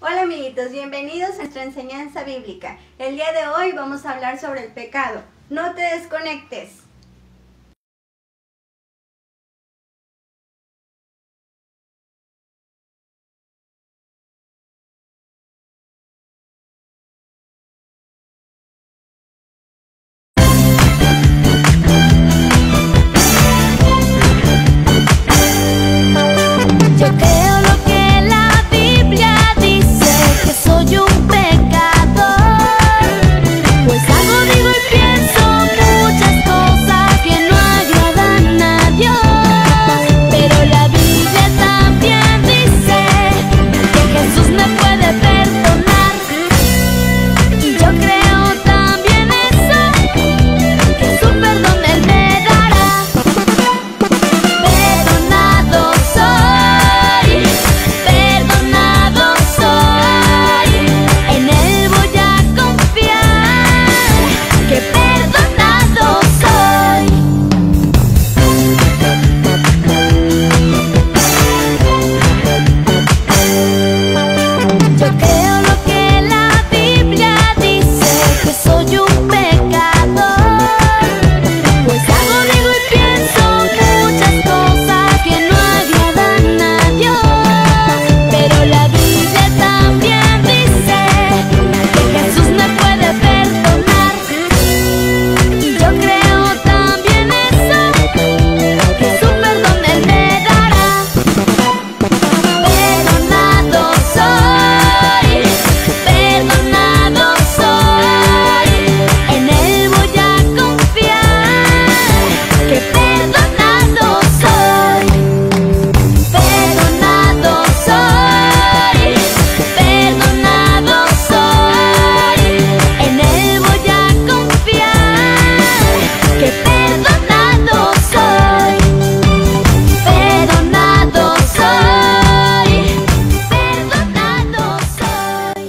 Hola amiguitos, bienvenidos a nuestra enseñanza bíblica. El día de hoy vamos a hablar sobre el pecado. No te desconectes. Yo creo lo que la Biblia dice, que soy un pecador, pues hago, digo y pienso muchas cosas que no agradan a Dios. Pero la Biblia también dice que Jesús me puede perdonar, y yo creo también eso, que su perdón Él me dará. Perdonado soy, en Él voy a confiar, que perdonado soy. Yo creo lo que la Biblia dice, que soy un pecador, pues hago, digo y pienso muchas cosas que no agradan a Dios. Pero la Biblia también dice que Jesús me puede perdonar, y yo creo también eso, que su perdón Él me dará. Perdonado soy, en Él voy a confiar, que perdonado soy. Perdonado soy, en Él voy a confiar, que perdonado soy. Perdonado soy.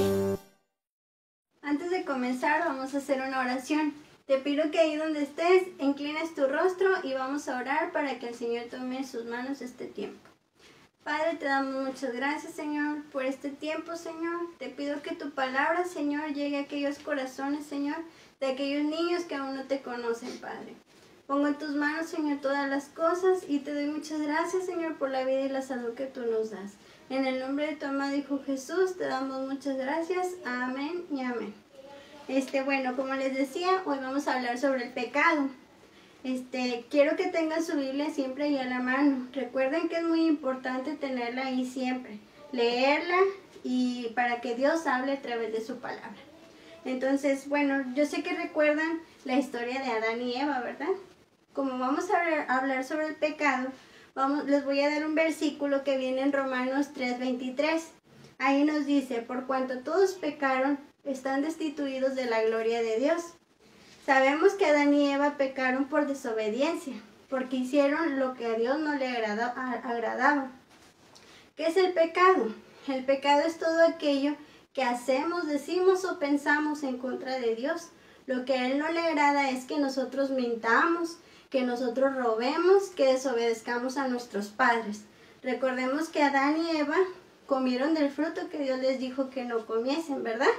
Antes de comenzar vamos a hacer una oración. Te pido que ahí donde estés, inclines tu rostro y vamos a orar para que el Señor tome en sus manos este tiempo. Padre, te damos muchas gracias, Señor, por este tiempo, Señor. Te pido que tu palabra, Señor, llegue a aquellos corazones, Señor, de aquellos niños que aún no te conocen, Padre. Pongo en tus manos, Señor, todas las cosas y te doy muchas gracias, Señor, por la vida y la salud que tú nos das. En el nombre de tu amado Hijo Jesús, te damos muchas gracias. Amén y amén. Bueno, como les decía, hoy vamos a hablar sobre el pecado. Quiero que tengan su Biblia siempre ahí a la mano. Recuerden que es muy importante tenerla ahí siempre, leerla y para que Dios hable a través de su palabra. Entonces, bueno, yo sé que recuerdan la historia de Adán y Eva, ¿verdad? Como vamos a hablar sobre el pecado, les voy a dar un versículo que viene en Romanos 3:23. Ahí nos dice: por cuanto todos pecaron, están destituidos de la gloria de Dios. Sabemos que Adán y Eva pecaron por desobediencia, porque hicieron lo que a Dios no le agradaba. ¿Qué es el pecado? El pecado es todo aquello que hacemos, decimos o pensamos en contra de Dios. Lo que a Él no le agrada es que nosotros mintamos, que nosotros robemos, que desobedezcamos a nuestros padres. Recordemos que Adán y Eva comieron del fruto que Dios les dijo que no comiesen, ¿verdad?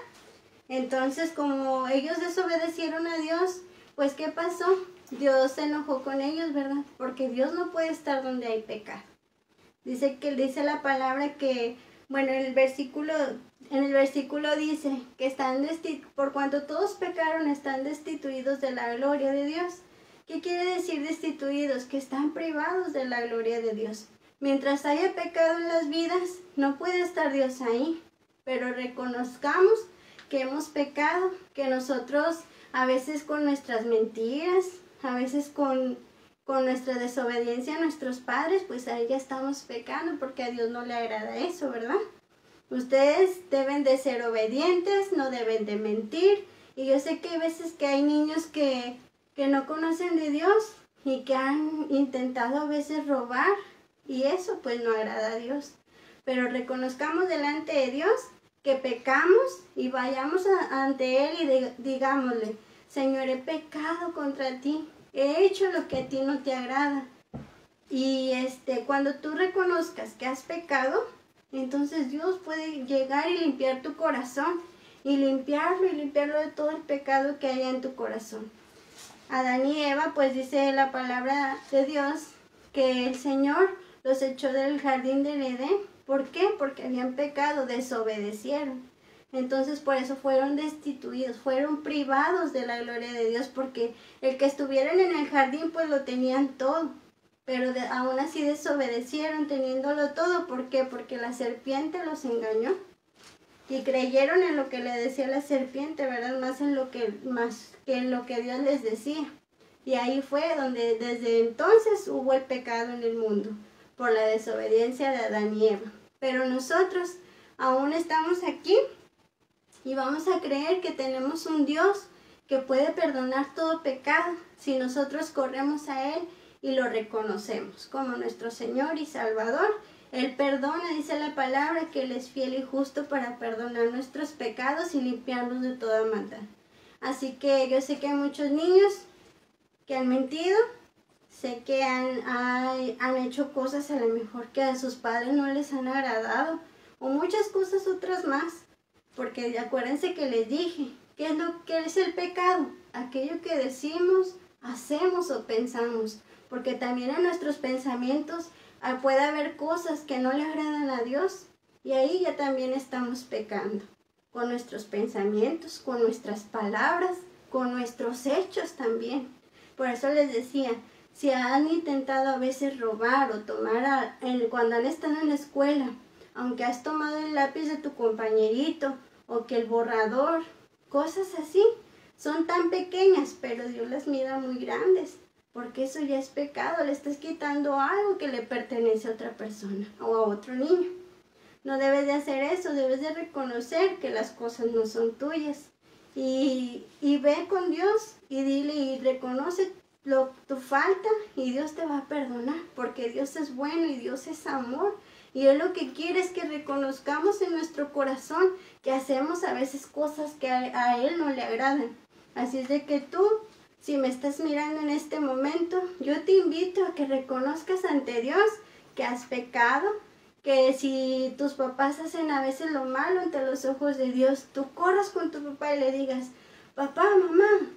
Entonces, como ellos desobedecieron a Dios, pues ¿qué pasó? Dios se enojó con ellos, ¿verdad? Porque Dios no puede estar donde hay pecado. Dice la palabra que, bueno, en el versículo dice que por cuanto todos pecaron, están destituidos de la gloria de Dios. ¿Qué quiere decir destituidos? Que están privados de la gloria de Dios. Mientras haya pecado en las vidas, no puede estar Dios ahí. Pero reconozcamos que hemos pecado, que nosotros a veces con nuestras mentiras, a veces con nuestra desobediencia a nuestros padres, pues ahí ya estamos pecando porque a Dios no le agrada eso, ¿verdad? Ustedes deben de ser obedientes, no deben de mentir. Y yo sé que hay veces que hay niños que no conocen de Dios y que han intentado a veces robar y eso pues no agrada a Dios. Pero reconozcamos delante de Dios que pecamos y vayamos ante Él y digámosle: Señor, he pecado contra ti, he hecho lo que a ti no te agrada. Y cuando tú reconozcas que has pecado, Entonces Dios puede llegar y limpiar tu corazón y limpiarlo de todo el pecado que haya en tu corazón. Adán y Eva, pues dice la palabra de Dios que el Señor los echó del jardín del Edén. ¿Por qué? Porque habían pecado, desobedecieron. Entonces por eso fueron destituidos, fueron privados de la gloria de Dios, porque el que estuvieran en el jardín pues lo tenían todo, pero aún así desobedecieron teniéndolo todo. ¿Por qué? Porque la serpiente los engañó y creyeron en lo que le decía la serpiente, ¿verdad? Más que en lo que Dios les decía. Y ahí fue donde desde entonces hubo el pecado en el mundo, por la desobediencia de Adán y Eva. Pero nosotros aún estamos aquí y vamos a creer que tenemos un Dios que puede perdonar todo pecado si nosotros corremos a Él y lo reconocemos como nuestro Señor y Salvador. Él perdona, dice la palabra, que Él es fiel y justo para perdonar nuestros pecados y limpiarnos de toda maldad. Así que yo sé que hay muchos niños que han mentido, sé que han hecho cosas a lo mejor que a sus padres no les han agradado, o muchas cosas otras más, porque acuérdense que les dije, ¿qué es el pecado? Aquello que decimos, hacemos o pensamos, porque también en nuestros pensamientos puede haber cosas que no le agradan a Dios, y ahí ya también estamos pecando, con nuestros pensamientos, con nuestras palabras, con nuestros hechos también. Por eso les decía, si han intentado a veces robar o tomar cuando han estado en la escuela, aunque has tomado el lápiz de tu compañerito o que el borrador, cosas así, son tan pequeñas, pero Dios las mira muy grandes, porque eso ya es pecado, le estás quitando algo que le pertenece a otra persona o a otro niño. No debes de hacer eso, debes de reconocer que las cosas no son tuyas. Y ve con Dios y dile y reconoce tu falta y Dios te va a perdonar, porque Dios es bueno y Dios es amor. Y Él lo que quiere es que reconozcamos en nuestro corazón que hacemos a veces cosas que a Él no le agradan. Así es de que tú, si me estás mirando en este momento, yo te invito a que reconozcas ante Dios que has pecado, que si tus papás hacen a veces lo malo ante los ojos de Dios, tú corras con tu papá y le digas, papá, mamá,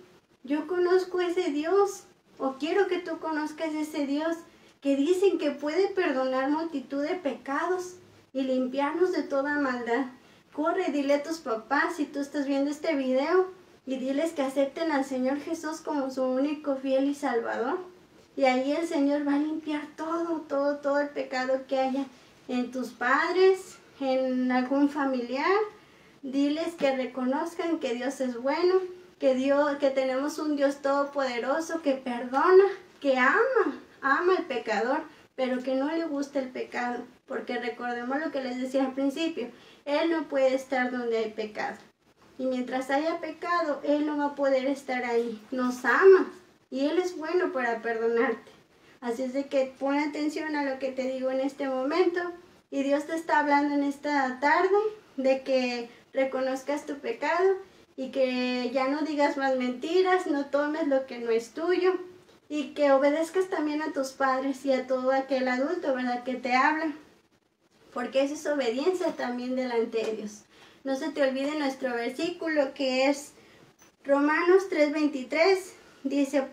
yo conozco ese Dios, o quiero que tú conozcas ese Dios que dicen que puede perdonar multitud de pecados y limpiarnos de toda maldad. Corre y dile a tus papás, si tú estás viendo este video, y diles que acepten al Señor Jesús como su único fiel y salvador. Y ahí el Señor va a limpiar todo el pecado que haya en tus padres, en algún familiar. Diles que reconozcan que Dios es bueno, que tenemos un Dios todopoderoso que perdona, que ama al pecador, pero que no le gusta el pecado, porque recordemos lo que les decía al principio, Él no puede estar donde hay pecado. Y mientras haya pecado, Él no va a poder estar ahí. Nos ama y Él es bueno para perdonarte. Así es de que pon atención a lo que te digo en este momento. Y Dios te está hablando en esta tarde de que reconozcas tu pecado y que ya no digas más mentiras, no tomes lo que no es tuyo y que obedezcas también a tus padres y a todo aquel adulto, ¿verdad?, que te habla. Porque eso es obediencia también delante de Dios. No se te olvide nuestro versículo que es Romanos 3:23. Dice,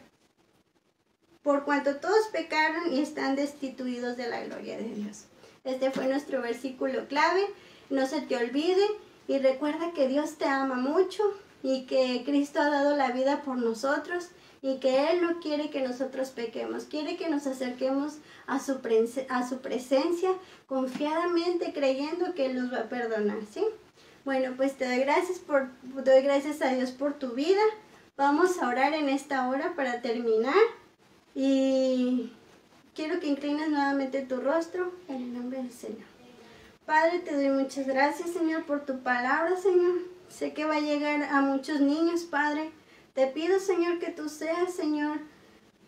por cuanto todos pecaron y están destituidos de la gloria de Dios. Este fue nuestro versículo clave. No se te olvide y recuerda que Dios te ama mucho y que Cristo ha dado la vida por nosotros y que Él no quiere que nosotros pequemos. Quiere que nos acerquemos a su presencia confiadamente creyendo que Él nos va a perdonar, ¿sí? Bueno, pues te doy gracias a Dios por tu vida. Vamos a orar en esta hora para terminar. Y quiero que inclines nuevamente tu rostro en el nombre del Señor. Padre, te doy muchas gracias, Señor, por tu palabra, Señor. Sé que va a llegar a muchos niños, Padre. Te pido, Señor, que tú seas, Señor,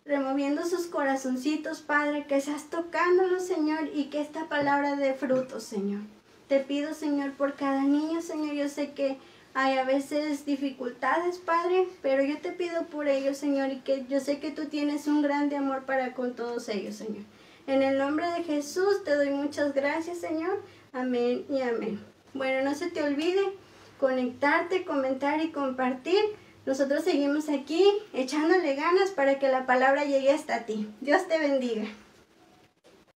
removiendo sus corazoncitos, Padre, que seas tocándolos, Señor, y que esta palabra dé frutos, Señor. Te pido, Señor, por cada niño, Señor. Yo sé que hay a veces dificultades, Padre, pero yo te pido por ellos, Señor, y que yo sé que tú tienes un grande amor para con todos ellos, Señor. En el nombre de Jesús te doy muchas gracias, Señor. Amén y amén. Bueno, no se te olvide conectarte, comentar y compartir. Nosotros seguimos aquí echándole ganas para que la palabra llegue hasta ti. Dios te bendiga.